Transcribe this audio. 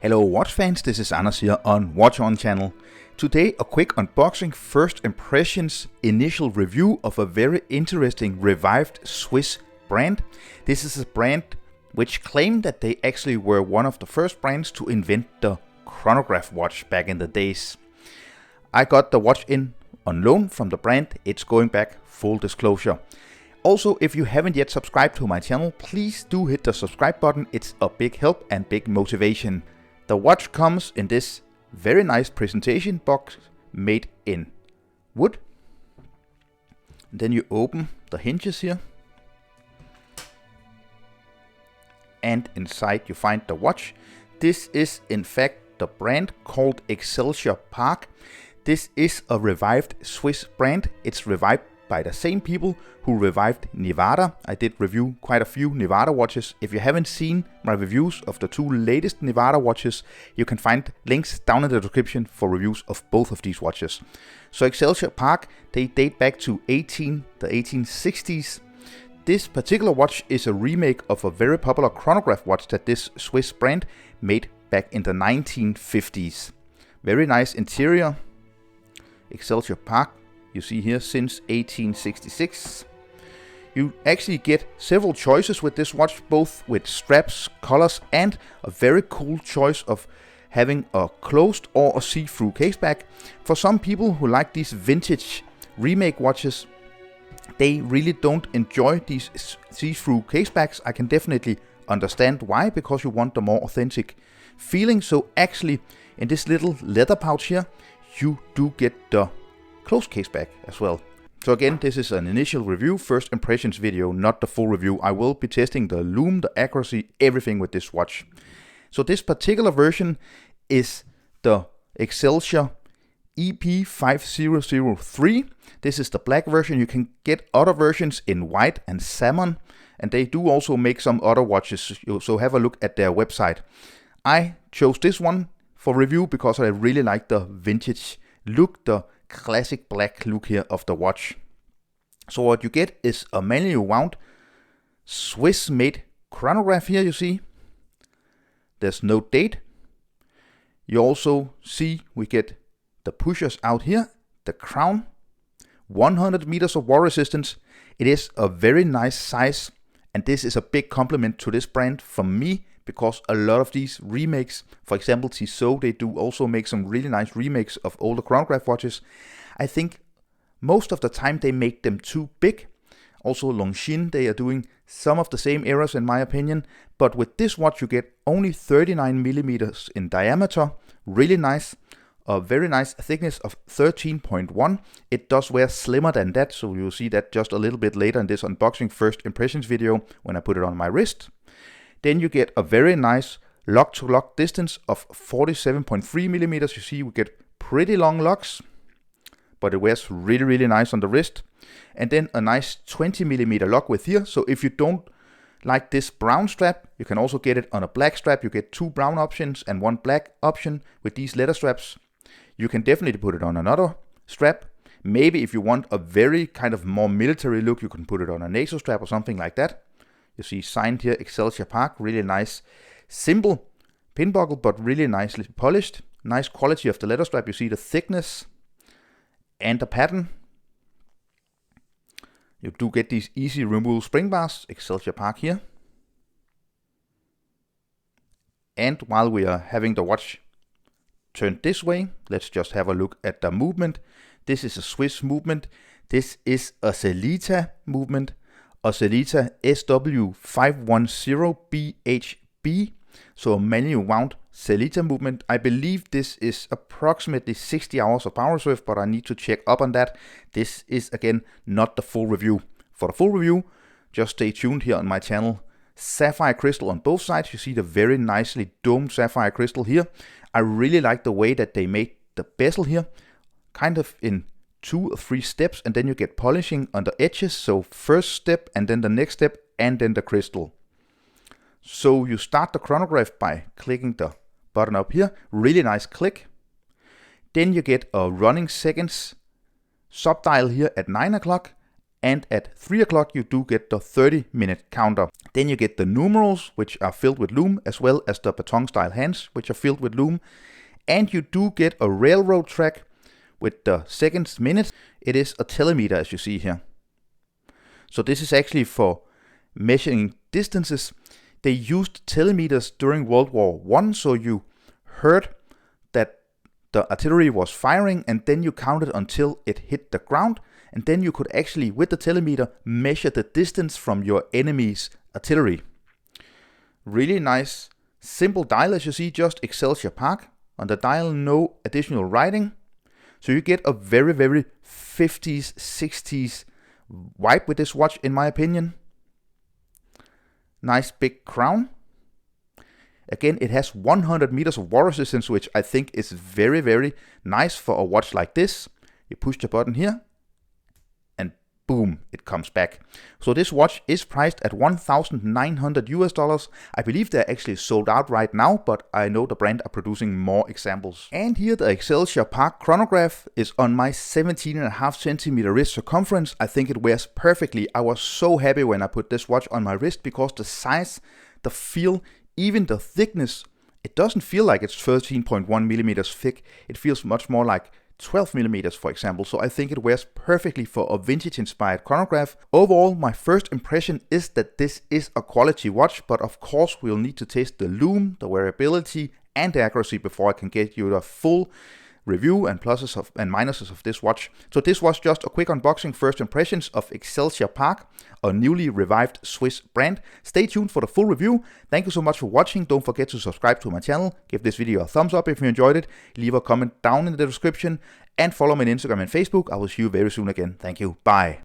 Hello watch fans, this is Anders here on Watch On channel. Today a quick unboxing, first impressions, initial review of a very interesting revived Swiss brand. This is a brand which claimed that they actually were one of the first brands to invent the chronograph watch back in the days. I got the watch in on loan from the brand, it's going back, full disclosure. Also, if you haven't yet subscribed to my channel, please do hit the subscribe button, it's a big help and big motivation. The watch comes in this very nice presentation box made in wood. Then you open the hinges here. And inside you find the watch. This is in fact the brand called Excelsior Park. This is a revived Swiss brand. It's revived by the same people who revived Nevada. I did review quite a few Nevada watches. If you haven't seen my reviews of the two latest Nevada watches, you can find links down in the description for reviews of both of these watches. So Excelsior Park, they date back to the 1860s. This particular watch is a remake of a very popular chronograph watch that this Swiss brand made back in the 1950s. Very nice interior. Excelsior Park, you see here, since 1866. You actually get several choices with this watch, both with straps, colors, and a very cool choice of having a closed or a see-through caseback. For some people who like these vintage remake watches, they really don't enjoy these see-through casebacks. I can definitely understand why, because you want the more authentic feeling. So actually, in this little leather pouch here, you do get the closed caseback as well. So again, this is an initial review, first impressions video, not the full review. I will be testing the lume, the accuracy, everything with this watch. So this particular version is the Excelsior EP5003. This is the black version. You can get other versions in white and salmon, and they do also make some other watches, so have a look at their website. I chose this one for review because I really like the vintage look, the classic black look here of the watch. So what you get is a manual wound Swiss made chronograph here, you see. There's no date. You also see we get the pushers out here, the crown, 100 meters of war resistance. It is a very nice size, and this is a big compliment to this brand from me, because a lot of these remakes, for example Tissot, they do also make some really nice remakes of older chronograph watches. I think most of the time they make them too big. Also Longines, they are doing some of the same errors in my opinion, but with this watch you get only 39 millimeters in diameter, really nice. A very nice thickness of 13.1. It does wear slimmer than that, so you'll see that just a little bit later in this unboxing first impressions video when I put it on my wrist. Then you get a very nice lock-to-lock distance of 47.3 millimeters. You see we get pretty long locks, but it wears really nice on the wrist. And then a nice 20 millimeter lock width here. So if you don't like this brown strap, you can also get it on a black strap. You get two brown options and one black option with these leather straps. You can definitely put it on another strap. Maybe if you want a very kind of more military look, you can put it on a NATO strap or something like that. You see signed here, Excelsior Park, really nice, simple pin buckle, but really nicely polished. Nice quality of the leather strap. You see the thickness and the pattern. You do get these easy removable spring bars, Excelsior Park here. And while we are having the watch turned this way, let's just have a look at the movement. This is a Swiss movement. This is a Sellita movement. A Sellita SW510BHB, so a manual wound Sellita movement. I believe this is approximately 60 hours of power reserve, but I need to check up on that. This is again not the full review. For the full review, just stay tuned here on my channel. Sapphire crystal on both sides. You see the very nicely domed sapphire crystal here. I really like the way that they made the bezel here, kind of in 2 or 3 steps, and then you get polishing on the edges. So first step and then the next step and then the crystal. So you start the chronograph by clicking the button up here, really nice click. Then you get a running seconds subdial here at 9 o'clock, and at 3 o'clock you do get the 30-minute counter. Then you get the numerals, which are filled with lume, as well as the baton style hands, which are filled with lume. And you do get a railroad track with the seconds, minutes. It is a telemeter, as you see here. So this is actually for measuring distances. They used telemeters during World War I, so you heard that the artillery was firing, and then you counted until it hit the ground, and then you could actually, with the telemeter, measure the distance from your enemy's artillery. Really nice, simple dial, as you see, just Excelsior Park. On the dial, no additional writing. So you get a very, very 50s, 60s vibe with this watch, in my opinion. Nice big crown. Again, it has 100 meters of water resistance, which I think is very, very nice for a watch like this. You push the button here, and boom, it comes back. So this watch is priced at $1,900 US. I believe they're actually sold out right now, but I know the brand are producing more examples. And here the Excelsior Park chronograph is on my 17.5 centimeter wrist circumference. I think it wears perfectly. I was so happy when I put this watch on my wrist because the size, the feel, even the thickness, it doesn't feel like it's 13.1 millimeters thick. It feels much more like 12 millimeters, for example. So I think it wears perfectly for a vintage inspired chronograph. Overall, my first impression is that this is a quality watch, but of course we'll need to test the lume, the wearability, and the accuracy before I can get you the full review and pluses and minuses of this watch. So this was just a quick unboxing, first impressions of Excelsior Park, a newly revived Swiss brand. Stay tuned for the full review. Thank you so much for watching. Don't forget to subscribe to my channel. Give this video a thumbs up if you enjoyed it. Leave a comment down in the description and follow me on Instagram and Facebook. I will see you very soon again. Thank you. Bye.